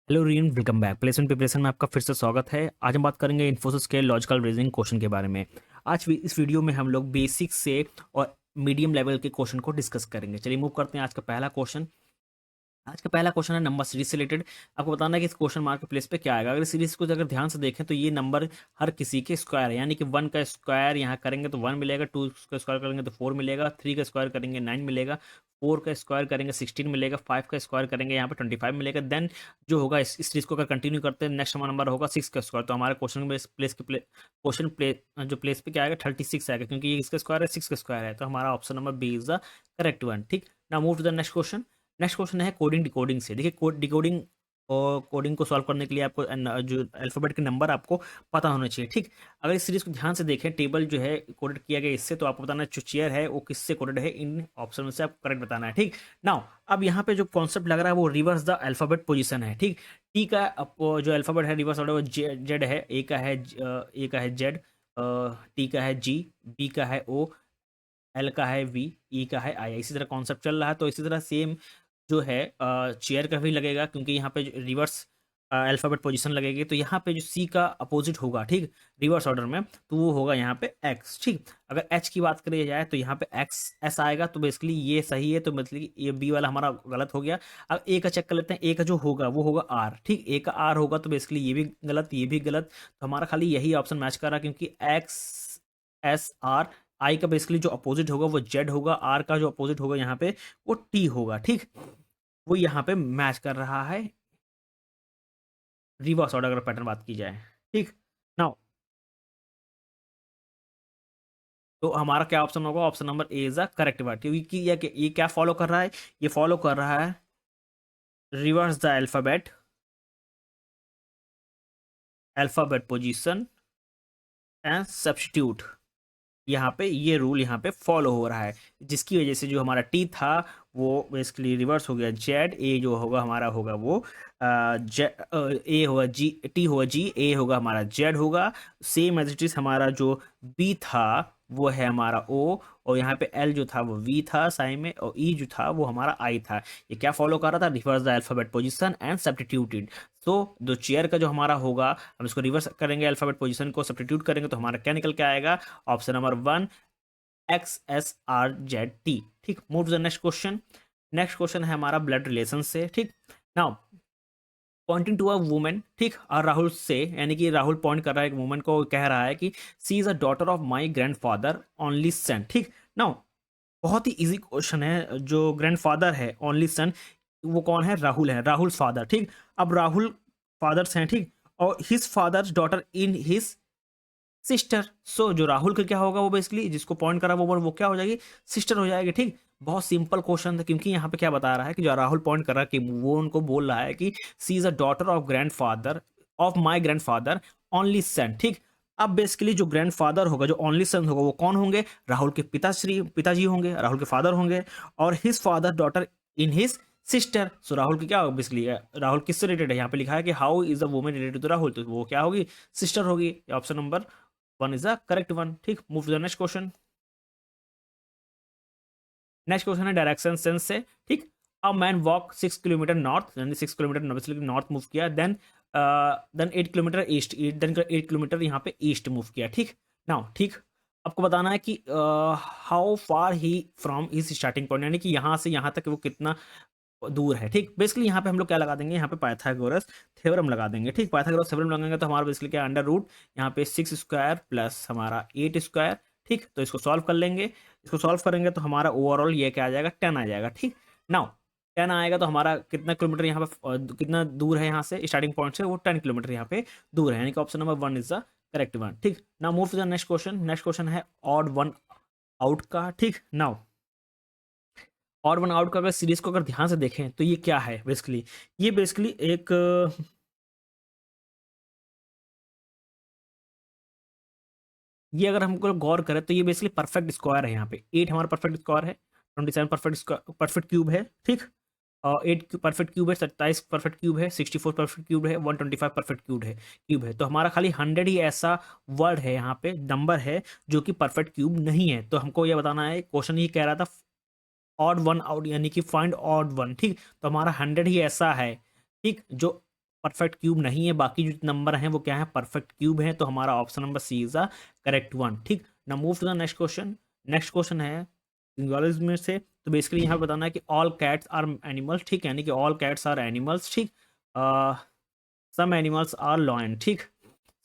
Hello रीन, welcome back. Placement preparation में आपका फिर से स्वागत है। आज हम बात करेंगे इन्फोसिस के लॉजिकल रीजनिंग क्वेश्चन के बारे में। इस वीडियो में हम लोग बेसिक से और मीडियम लेवल के क्वेश्चन को डिस्कस करेंगे। चलिए मूव करते हैं। आज का पहला क्वेश्चन है नंबर सीरीज से रिलेटेड। आपको बताना है कि इस क्वेश्चन मार्क प्लेस पे क्या आएगा। अगर सीरीज को अगर ध्यान से देखें तो ये नंबर हर किसी के स्क्वायर है, यानी कि 1 का स्क्वायर यहाँ करेंगे तो 1 मिलेगा, 2 का स्क्वायर करेंगे तो 4 मिलेगा, 3 का स्क्वायर करेंगे 9 मिलेगा, 4 का स्क्वायर करेंगे 16 मिलेगा, 5 का स्क्वायर करेंगे यहाँ पे 25 मिलेगा। देन जो होगा इस सीरीज को अगर कंटिन्यू करते हैं, नेक्स्ट नंबर होगा 6 का स्क्वायर। तो हमारे क्वेश्चन प्लेस पे क्या आएगा, 36 आएगा, क्योंकि ये इसका स्क्वायर है, 6 का स्क्वायर है। तो हमारा option number B is the correct one. ठीक, ना move to the next question. Next question है कोडिंग डिकोडिंग से। देखिए डिकोडिंग और कोडिंग को सॉल्व करने के लिए आपको जो अल्फाबेट के नंबर आपको पता होना चाहिए। ठीक, अगर इस सीरीज को ध्यान से देखें, टेबल जो है कोडेड किया गया इससे, तो आपको बताना है जो चेयर है वो किससे कोडेड है। इन ऑप्शन में से आपको करेक्ट बताना है। ठीक, नाउ अब यहाँ पे जो कॉन्सेप्ट लग रहा है वो रिवर्स द अल्फाबेट पोजीशन है। ठीक, टी का जो अल्फाबेट है रिवर्स ऑर्डर वो जेड है, ए का है जेड, टी का है जी, बी का है ओ, एल का है वी, ई का है आई। इसी तरह कॉन्सेप्ट चल रहा है। तो इसी तरह सेम जो है चेयर का भी लगेगा, क्योंकि यहाँ पे रिवर्स अल्फ़ाबेट पोजीशन लगेगी। तो यहाँ पे जो सी का अपोजिट होगा, ठीक, रिवर्स ऑर्डर में, तो वो होगा यहाँ पे एक्स। ठीक, अगर एच की बात करी जाए तो यहाँ पे एक्स एस आएगा, तो बेसिकली ये सही है, तो मतलब ये बी वाला हमारा गलत हो गया। अब ए का चेक कर लेते हैं। ए का जो होगा वो होगा आर। ठीक, ए का आर होगा, तो बेसिकली ये भी गलत, ये भी गलत। तो हमारा खाली यही ऑप्शन मैच कर रहा है, क्योंकि एक्स एस आर। आई का बेसिकली जो अपोजिट होगा वो जेड होगा, आर का जो अपोजिट होगा यहाँ पे वो टी होगा। ठीक, वो यहाँ पे मैच कर रहा है रिवर्स ऑर्डर अगर पैटर्न बात की जाए। ठीक, नाउ तो हमारा क्या ऑप्शन होगा, option number A is the correct word, क्योंकि ये क्या फॉलो कर रहा है, ये फॉलो कर रहा है reverse the alphabet position and substitute. यहाँ पे ये रूल यहाँ पे फॉलो हो रहा है, जिसकी वजह से जो हमारा टी था वो बेसिकली रिवर्स हो गया जेड। ए जो होगा हमारा होगा वो ए होगा जी, टी होगा जी, ए होगा हमारा जेड होगा। सेम एज इट इज हमारा जो बी था वो है हमारा ओ, और यहाँ पे एल जो था वो वी था साइन में, और ई जो था वो हमारा आई था। ये क्या फॉलो कर रहा था, reverse the alphabet position and substituted. तो जो चेयर का जो हमारा होगा, हम इसको रिवर्स करेंगे, अल्फाबेट पोजिशन को सब्स्टिट्यूट करेंगे, तो हमारा क्या निकल के आएगा, option number one, X S R Z T. ठीक, move to the next question. Next question है हमारा ब्लड रिलेशन से। ठीक, now pointing to a women, ठीक, और राहुल से, यानी कि राहुल पॉइंट कर रहा है एक वुमेन को, कह रहा है कि she is a daughter of my grandfather only son. ठीक, नाउ बहुत ही इजी क्वेश्चन है। जो ग्रैंडफादर है ओनली सन, वो कौन है, राहुल है, राहुल फादर। ठीक, अब राहुल फादर्स हैं, ठीक, और his fathers daughter in his sister. So जो राहुल का क्या होगा, वो बेसिकली जिसको पॉइंट करा वो क्या हो जाएगी, सिस्टर हो जाएगी। ठीक, बहुत सिंपल क्वेश्चन था, क्योंकि यहाँ पे क्या बता रहा है कि जो राहुल पॉइंट कर रहा है कि वो उनको बोल रहा है कि she is a daughter of grandfather of my grandfather only son. ठीक, अब बेसिकली जो ग्रैंडफादर होगा, जो ओनली सन होगा, वो कौन होंगे, राहुल के पिताजी होंगे, राहुल के फादर होंगे, और his father daughter in his sister. So Rahul की क्या होगा, बेसिकली राहुल किससे रिलेटेड है, यहाँ पे लिखा है कि how is the women related to Rahul, तो वो क्या होगी, सिस्टर होगी। Option number one is the correct one. ठीक, move to the next question. Next question है डायरेक्शन सेंस से। ठीक, a man walk 6 kilometre north, यानी 6 किलोमीटर नॉर्थ मूव किया, then 8 kilometre east, then 8 kilometre यहाँ पे ईस्ट मूव किया। ठीक, नाउ ठीक, आपको बताना है कि how far he from is starting point, यानी कि यहाँ से यहाँ तक वो कितना दूर है। ठीक, बेसिकली यहाँ पे हम लोग क्या लगा देंगे, यहाँ पे पाइथागोरस थ्योरम लगा देंगे। ठीक, पाइथागोरस थ्योरम लगाएंगे तो हमारा बेसिकली क्या, अंडर रूट यहाँ पे 6 स्क्वायर प्लस हमारा 8 स्क्वायर। ठीक, तो इसको सॉल्व कर लेंगे। इसको सॉल्व करेंगे तो हमारा ओवरऑल ये क्या आ जाएगा, 10 आ जाएगा। ठीक, नाउ 10 आएगा तो हमारा कितना किलोमीटर यहाँ पे कितना दूर है यहाँ से स्टार्टिंग पॉइंट से, वो 10 किलोमीटर यहाँ पे दूर है, यानी कि option number one is the correct one. ठीक, now move to the next question. Next question है ऑड वन आउट का। ठीक, नाउ और वन आउट का अगर सीरीज को अगर ध्यान से देखें तो ये क्या है, बेसिकली ये बेसिकली एक ये अगर हमको गौर करें तो ये बेसिकली परफेक्ट स्क्वायर है। यहाँ पे 8 हमारा परफेक्ट स्क्वायर है, 27 परफेक्ट क्यूब है। ठीक, और 8 परफेक्ट क्यूब है, 27 परफेक्ट क्यूब है, 64 परफेक्ट क्यूब है, 125 परफेक्ट क्यूब है। तो हमारा खाली 100 ही ऐसा वर्ड है, यहाँ पे नंबर है जो कि परफेक्ट क्यूब नहीं है। तो हमको ये बताना है, क्वेश्चन ये कह रहा था ऑड वन आउट, यानी कि फाइंड ऑड वन। ठीक, तो हमारा 100 ही ऐसा है, ठीक, जो परफेक्ट क्यूब नहीं है, बाकी जो नंबर हैं वो क्या है, परफेक्ट क्यूब है, तो हमारा option number C is the correct one. ठीक, ना move to the next question. Next question है सिंगुलरिटी में से, तो बेसिकली यहाँ पे बताना है कि ऑल कैट्स आर एनिमल्स। ठीक, यानी कि ऑल कैट्स आर एनिमल्स। ठीक, सम एनिमल्स आर लॉयन। ठीक,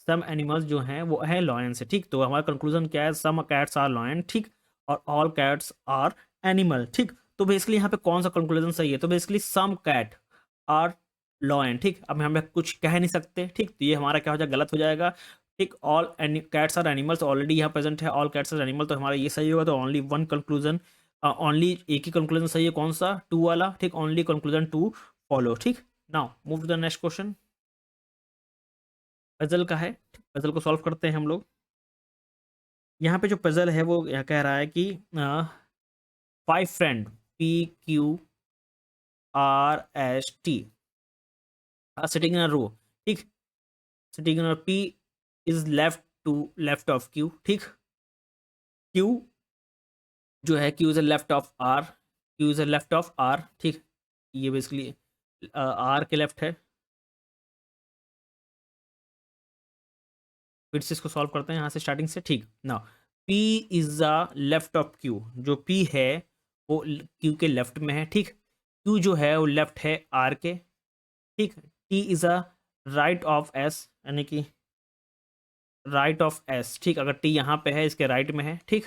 सम एनिमल्स जो हैं वो है लॉयन से। ठीक, तो हमारा कंक्लूजन क्या है, सम कैट्स आर लॉयन। ठीक, और ऑल कैट्स आर एनिमल। ठीक, तो बेसिकली यहाँ पे कौन सा कंक्लूजन सही है, तो basically some cat are lion. ठीक, अब हम कुछ कह नहीं सकते। ठीक, तो ये हमारा क्या हो जाएगा, गलत हो जाएगा। ठीक, all cats are animals already यहाँ प्रेजेंट है, ऑल कैट्स आर एनिमल, तो हमारा ये सही होगा। तो ओनली वन कंक्लूजन, ओनली एक ही कंक्लूजन सही है, कौन सा, टू वाला। ठीक, ओनली कंक्लूजन टू फॉलो। ठीक, now move to the next question, puzzle का है। पजल को सॉल्व करते हैं हम लोग। यहाँ पे जो पजल है वो यह कह रहा है कि five friend PQRST are sitting in a row। ठीक, sitting in a P is left of Q। ठीक, Q जो है, Q is a left of R, Q is a left of R। ठीक, ये बेसिकली R के left है। फिर से इसको सॉल्व करते हैं यहाँ से स्टार्टिंग से। ठीक, ना P is the left of Q, जो P है वो Q के लेफ्ट में है। ठीक, Q जो है वो लेफ्ट है R के। ठीक, T is a right of S, यानी कि राइट ऑफ S। ठीक, अगर T यहाँ पे है, इसके राइट में है। ठीक,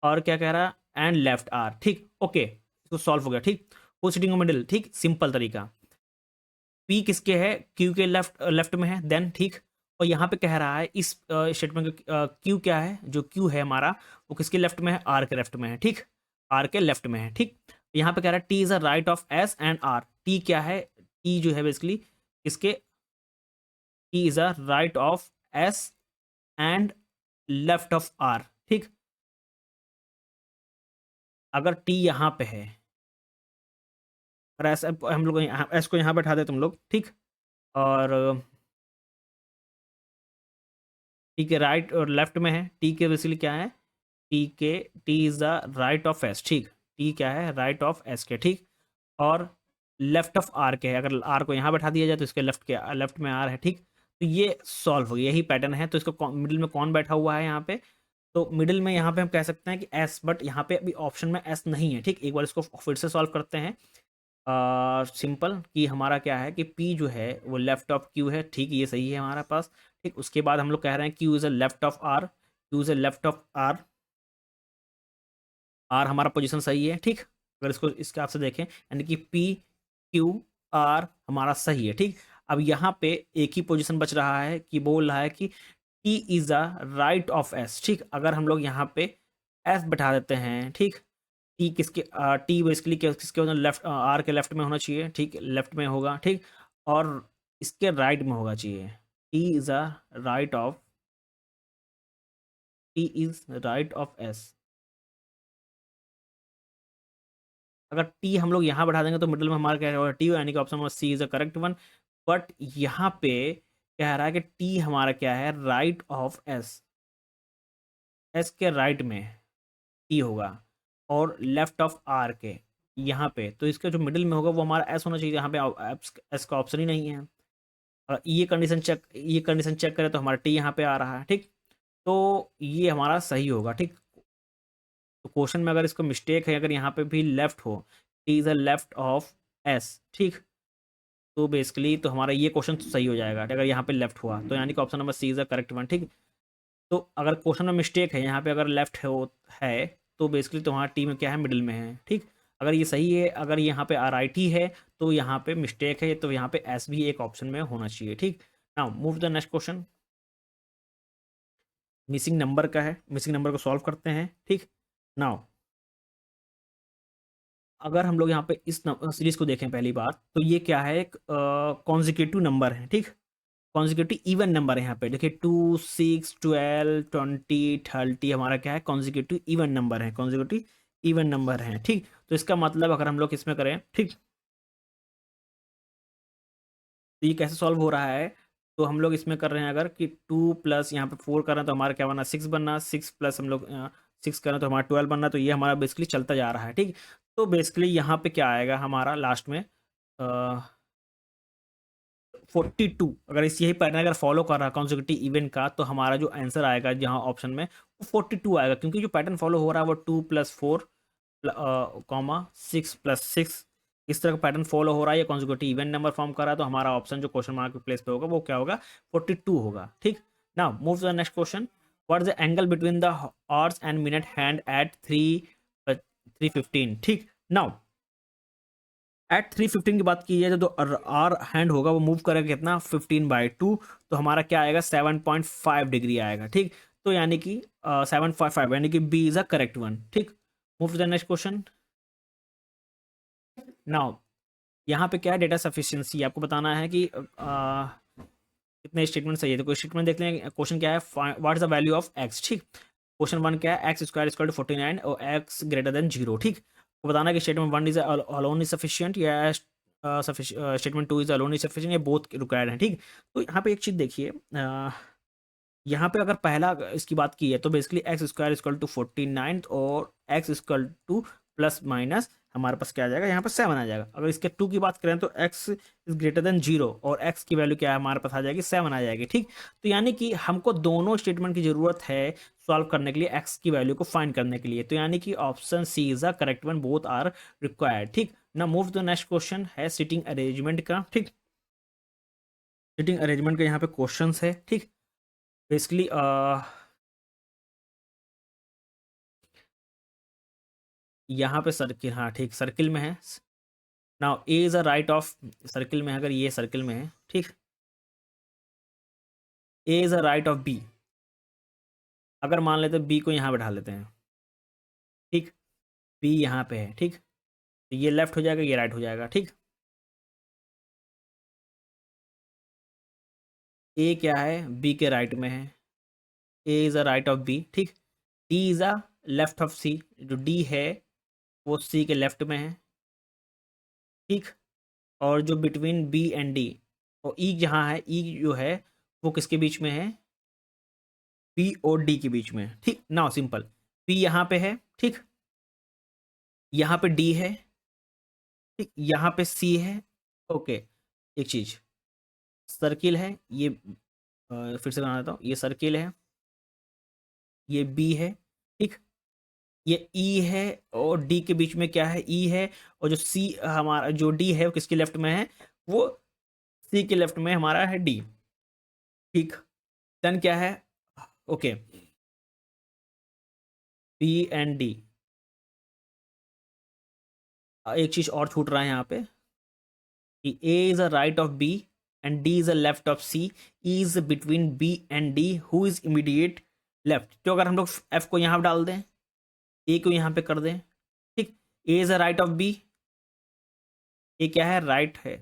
और क्या कह रहा है, एंड लेफ्ट R। ठीक, ओके, इसको सॉल्व हो गया। ठीक, वो सिटिंग मिडिल। ठीक, सिंपल तरीका, P किसके है, Q के लेफ्ट लेफ्ट में है, देन। ठीक, और यहाँ पे कह रहा है इस स्टेटमेंट का Q क्या है, जो Q है हमारा वो किसके लेफ्ट में है, R के लेफ्ट में है। ठीक, R के लेफ्ट में है। ठीक, यहाँ पे कह रहा है T is a right of S and R। T क्या है, T जो है बेसिकली किसके, T is a right of S and left of R। ठीक, अगर T यहाँ पे है, और ऐसा हम लोग S को यहाँ बैठा दे तुम लोग। ठीक, और टी के राइट और लेफ्ट में है, टी के बेसिकली क्या है, टी के, T is the right of S. ठीक, टी क्या है, राइट ऑफ एस के। ठीक, और लेफ्ट ऑफ आर के है, अगर आर को यहाँ बैठा दिया जाए तो इसके लेफ्ट के लेफ्ट में आर है। ठीक, तो ये सॉल्व हो गया, यही पैटर्न है। तो इसको मिडिल में कौन बैठा हुआ है यहाँ पे, तो मिडिल में यहाँ पे हम कह सकते हैं कि एस, बट यहाँ पे अभी ऑप्शन में एस नहीं है। ठीक, एक बार इसको फिर से सॉल्व करते हैं। सिंपल कि हमारा क्या है कि P जो है वो लेफ्ट ऑफ Q है। ठीक, ये सही है हमारा पास। ठीक, उसके बाद हम लोग कह रहे हैं Q is a left of R, Q is a left of R, R हमारा पोजीशन सही है। ठीक, अगर इसको इसके आपसे देखें, यानी कि PQR हमारा सही है। ठीक, अब यहाँ पे एक ही पोजीशन बच रहा है कि बोल रहा है कि T is a right of S। ठीक, अगर हम लोग यहाँ पे S बैठा देते हैं। ठीक, टी किसके, टी बेसिकली किसके होना, लेफ्ट, आर के लेफ्ट में होना चाहिए। ठीक, लेफ्ट में होगा। ठीक, और इसके राइट में होगा चाहिए। T is a right of, T is right of S. अगर टी हम लोग यहाँ बैठा देंगे तो मिडिल में हमारा क्या होगा, टी, यानी कि option number C is a correct one. But यहाँ पे कह रहा है कि टी हमारा क्या है, राइट ऑफ एस, एस के राइट में टी होगा, और लेफ्ट ऑफ आर के यहाँ पे। तो इसका जो मिडिल में होगा वो हमारा एस होना चाहिए, यहाँ पे एस का ऑप्शन ही नहीं है। और ये कंडीशन चेक करें तो हमारा टी यहाँ पे आ रहा है। ठीक, तो ये हमारा सही होगा। ठीक, तो क्वेश्चन में अगर इसको मिस्टेक है, अगर यहाँ पे भी लेफ्ट हो, T is a left of S. ठीक, तो बेसिकली तो हमारा ये क्वेश्चन सही हो जाएगा अगर यहाँ पे लेफ्ट हुआ, तो यानी कि option number C is a correct one. ठीक, तो अगर क्वेश्चन में मिस्टेक है, यहाँ पे अगर लेफ्ट है, तो बेसिकली तो हमारा टी में क्या है, मिडिल में है। ठीक, अगर ये सही है, अगर यहाँ पे आर आई टी है, तो यहाँ पे मिस्टेक है, तो यहाँ पे एस भी एक ऑप्शन में होना चाहिए। ठीक, now move the next question, missing number का है, मिसिंग नंबर को सॉल्व करते हैं। ठीक, नाउ अगर हम लोग यहाँ पे इस सीरीज को देखें पहली बार, तो ये क्या है, एक कॉन्जिक्यूटिव नंबर है। ठीक, कॉन्जिक्यूटिव इवन नंबर है। यहाँ पे देखिए 2, 6, 12, 20, 30 हमारा क्या है, कॉन्जिक्यूटिव इवन नंबर है, कॉन्जिक्यूटिव इवन नंबर है। ठीक, तो इसका मतलब अगर हम लोग इसमें करें, ठीक, तो ये कैसे सॉल्व हो रहा है, तो हम लोग इसमें कर रहे हैं अगर कि 2 प्लस यहाँ पे 4 कर रहे हैं तो हमारा क्या बनना, 6 बनना, 6 प्लस हम लोग 6 कर रहे हैं तो हमारा 12 बनना, तो ये हमारा बेसिकली चलता जा रहा है। ठीक, तो बेसिकली यहाँ पे क्या आएगा हमारा लास्ट में, 42 अगर इस यही पैटर्न अगर फॉलो कर रहा है कॉन्सेक्यूटिव इवेंट का, तो हमारा जो आंसर आएगा जहाँ ऑप्शन में वो 42 आएगा, क्योंकि जो पैटर्न फॉलो हो रहा है वो 2+4 कॉमा 6+6 इस तरह का पैटर्न फॉलो हो रहा है, या कॉन्सेक्यूटिव इवेंट नंबर फॉर्म कर रहा है, तो हमारा ऑप्शन जो क्वेश्चन मार्क के प्लेस पे होगा वो क्या होगा, 42 होगा। ठीक, now move to the next question. What is the angle between the hours and minute hand at 3:15? ठीक, नाउ एट 3:15 की बात की जाए तो आर हैंड होगा वो मूव करेगा कितना, 15/2, तो हमारा क्या आएगा, 7.5 डिग्री आएगा। ठीक, तो यानी कि 7.5 यानी कि B is a correct one. ठीक, move to the next question. Now यहाँ पे क्या है, डेटा सफिशिएंसी आपको बताना है कि कितने स्टेटमेंट सही है, तो कोई स्टेटमेंट देख लें। क्वेश्चन क्या है, what is the value of x. ठीक, क्वेश्चन 1 क्या है, एक्स स्क्वायर इक्वल टू 49 और एक्स ग्रेटर देन 0। ठीक, तो बताना है कि statement 1 is alone is sufficient, या statement 2 is alone is sufficient, या बोथ रिक्वायर्ड है। ठीक, तो यहाँ पे एक चीज़ देखिए, यहाँ पे अगर पहला इसकी बात की है तो basically x square equal to 49 और x equal to plus minus हमारे पास क्या आ जाएगा, यहाँ पर 7 आ जाएगा। अगर इसके 2 की बात करें तो एक्स इज ग्रेटर देन 0 और एक्स की वैल्यू क्या है हमारे पास आ जाएगी, 7 आ जाएगी। ठीक, तो यानी कि हमको दोनों स्टेटमेंट की जरूरत है सॉल्व करने के लिए, एक्स की वैल्यू को फाइंड करने के लिए, तो यानी कि option C is the correct one, both are required. ठीक, ना मूव टू नेक्स्ट क्वेश्चन है सिटिंग अरेंजमेंट का। ठीक, सिटिंग अरेंजमेंट का यहाँ पे क्वेश्चन है। ठीक, बेसिकली यहाँ पे सर्किल, हाँ ठीक, सर्किल में है। Now A is a right of, circle में है, अगर ये सर्किल में है, ठीक, A is a right of B, अगर मान लेते बी को यहाँ बैठा लेते हैं, ठीक, बी यहाँ पे है, ठीक, तो ये लेफ्ट हो जाएगा, ये राइट हो जाएगा। ठीक, ए क्या है, बी के राइट में है, A is a right of B. ठीक, D is a left of C, जो डी है वो सी के लेफ्ट में है। ठीक, और जो बिटवीन बी एंड डी, और ई जहाँ है, ई जो है वो किसके बीच में है, पी और डी के बीच में। ठीक, नाउ सिंपल, पी यहाँ पे है, ठीक, यहाँ पे डी है, ठीक, यहाँ पे सी है। ओके, एक चीज, सर्किल है ये, फिर से बना देता हूँ, ये सर्किल है, ये बी है, ठीक, ये ई है, और डी के बीच में क्या है, ई है, और जो सी हमारा जो डी है वो किसके लेफ्ट में है, वो सी के लेफ्ट में हमारा है डी। ठीक, देन क्या है, ओके, पी एंड डी, एक चीज और छूट रहा है यहाँ पे कि A is a right of B and D is a left of C, is between B and D, who is immediate left. तो अगर हम लोग एफ को यहाँ डाल दें, ए को यहाँ पे कर दें, ठीक, A is a right of B, A क्या है, राइट है,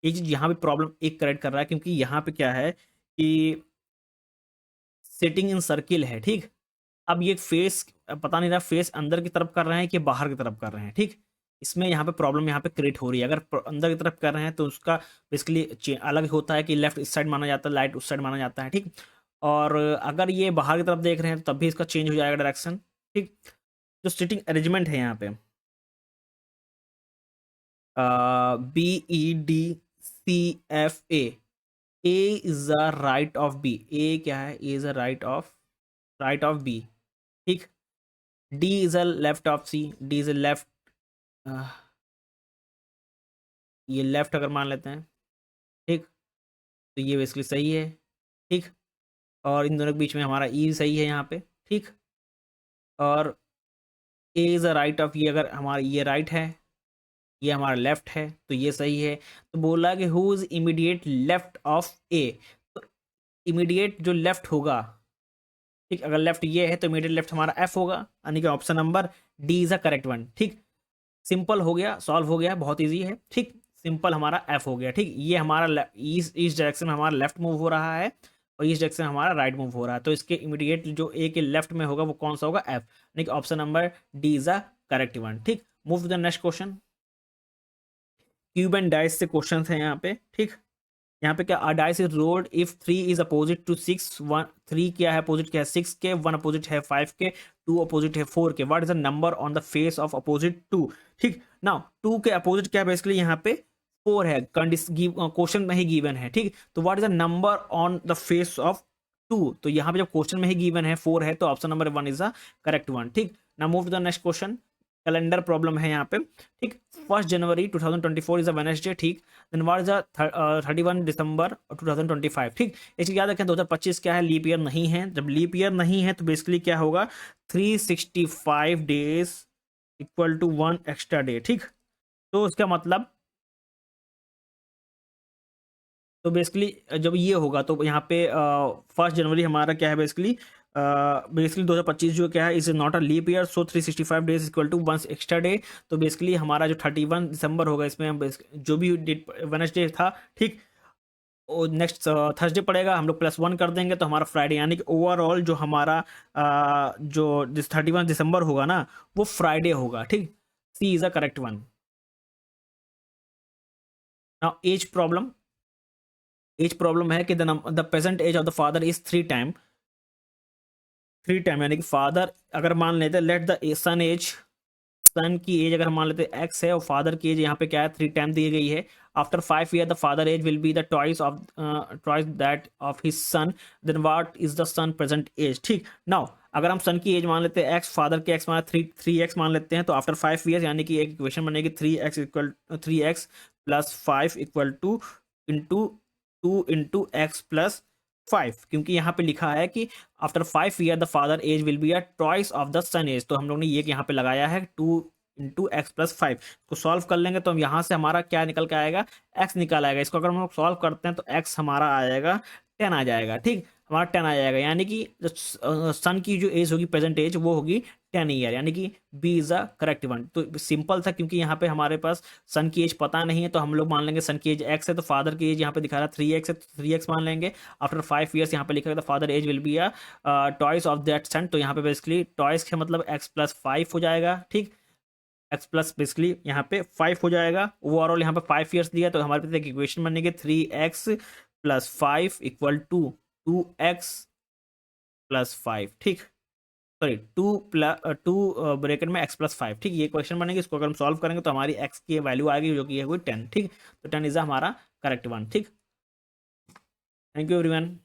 ये चीज यहाँ पे प्रॉब्लम एक करेक्ट कर रहा है, क्योंकि यहाँ पे क्या है कि सेटिंग इन सर्किल है। ठीक, अब ये फेस पता नहीं रहा, फेस अंदर की तरफ कर रहे हैं कि बाहर की तरफ कर रहे हैं। ठीक, इसमें यहाँ पे प्रॉब्लम यहाँ पे क्रिएट हो रही है। अगर अंदर की तरफ कर रहे हैं तो उसका बेसिकली अलग होता है कि लेफ्ट इस साइड माना जाता है, लाइट उस साइड माना जाता है। ठीक, और अगर ये बाहर की तरफ देख रहे हैं तो तब भी इसका चेंज हो जाएगा डायरेक्शन। ठीक, जो सिटिंग अरेंजमेंट है यहाँ पे, B E D C F A, A is a right of B, A क्या है, A is a right of B. ठीक, D is a left of C, D is a left, ये left अगर मान लेते हैं, ठीक, तो ये बेसिकली सही है। ठीक, और इन दोनों के बीच में हमारा ई सही है यहाँ पे। ठीक, और ए इज अ राइट ऑफ, ये अगर हमारा ये राइट है, ये हमारा लेफ्ट है, तो ये सही है। तो बोला कि who is immediate left of A, तो इमीडिएट जो लेफ्ट होगा, ठीक, अगर लेफ्ट ये है तो इमीडिएट लेफ्ट हमारा एफ होगा, यानी कि option number D is a correct one. ठीक, सिंपल हो गया, सॉल्व हो गया, बहुत इजी है। ठीक, सिंपल हमारा एफ हो गया। ठीक, ये हमारा इस डायरेक्शन में हमारा लेफ्ट मूव हो रहा है और इस डायरेक्शन में हमारा राइट मूव हो रहा है, तो इसके इमीडिएट जो ए के लेफ्ट में होगा वो कौन सा होगा, एफ, यानी कि option number D is a correct one. ठीक, move to the next question. Cube and dice से क्वेश्चन है यहाँ पे। ठीक, यहाँ पे क्या, a dice is rolled if 3 is opposite to 6, 1 3 क्या है अपोजिट, क्या है 6 के, 1 अपोजिट है 5 के, 2 अपोजिट है 4 के, what is the number on the face of opposite 2। ठीक, नाउ 2 के अपोजिट क्या है बेसिकली यहाँ पे 4 है, क्वेश्चन में ही गिवन है। ठीक, तो what is the number on the face of 2, तो यहाँ पे जब क्वेश्चन में ही गिवन है 4 है तो option number 1 is the correct one. ठीक, now move to the next question, calendar problem है यहाँ पे। ठीक, 1 जनवरी 2024 इज अ वेडनेसडे। ठीक, then what is the 31 December 2025। ठीक, इसलिए याद रखें 2025 क्या है, लीप ईयर नहीं है। जब लीप ईयर नहीं है तो बेसिकली क्या होगा, 365 days equal to 1 extra day. ठीक, तो इसका मतलब, तो बेसिकली जब ये होगा तो यहाँ पे 1 जनवरी हमारा क्या है बेसिकली, बेसिकली 2025 जो क्या है is not a leap year, so 365 days equal to 1 extra day. तो बेसिकली हमारा जो 31 दिसंबर होगा इसमें हम जो भी डेट वेडनेसडे था, ठीक, और नेक्स्ट थर्सडे पड़ेगा, हम लोग +1 कर देंगे तो हमारा फ्राइडे, यानी कि ओवरऑल जो हमारा जो 31 दिसंबर होगा ना वो फ्राइडे होगा। ठीक, C is a correct one. Now age problem है कि the present age of the father is 3 time, यानी कि फादर अगर मान लेते let the son age, son की एज अगर मान लेते एक्स है और फादर की एज यहाँ पे क्या है 3 टाइम दी गई है। After 5 year the father age will be the twice that of his son, then what is the son present age. ठीक, नाउ अगर हम सन की एज मान लेते हैं एक्स, फादर के एक्स मान 3x मान लेते हैं, तो आफ्टर 5 ईयर्स यानी कि एक इक्वेशन बनेगी 3x equal two into 2 x + 5, क्योंकि यहाँ पे लिखा है कि after 5 year the father age will be a twice of the son age, तो हम लोग ने ये यहाँ पे लगाया है 2 × x + 5 को सॉल्व कर लेंगे तो हम यहाँ से हमारा क्या निकल के आएगा, x निकल आएगा। इसको अगर हम लोग सॉल्व करते हैं तो x हमारा आएगा 10 आ जाएगा। ठीक, हमारा 10 आ जाएगा, यानी कि जो सन की जो एज होगी प्रेजेंट एज वो होगी 10 ईयर, यानी कि B is a correct one. तो सिंपल था, क्योंकि यहाँ पे हमारे पास सन की एज पता नहीं है तो हम लोग मान लेंगे सन की एज एक्स है, तो फादर की एज यहाँ पे दिखा रहा है 3x है तो 3x मान लेंगे। आफ्टर 5 ईयर्स यहाँ पे लिखा है father age will be a twice of that son, तो यहाँ पे बेसिकली टॉइस का मतलब x + 5 हो जाएगा। ठीक, x प्लस बेसिकली यहाँ पे 5 हो जाएगा। ओवरऑल यहाँ पे 5 ईयर्स दिया तो हमारे पास एक इक्वेशन बनेगी 3x + 5 इक्वल टू 2x + 5। ठीक, सॉरी 2 ब्रैकेट में x + 5। ठीक, ये क्वेश्चन बनेगी, इसको अगर हम सॉल्व करेंगे तो हमारी x की वैल्यू आएगी जो कि है कोई 10। ठीक, तो 10 इज हमारा करेक्ट वन। ठीक, थैंक यू एवरीवन।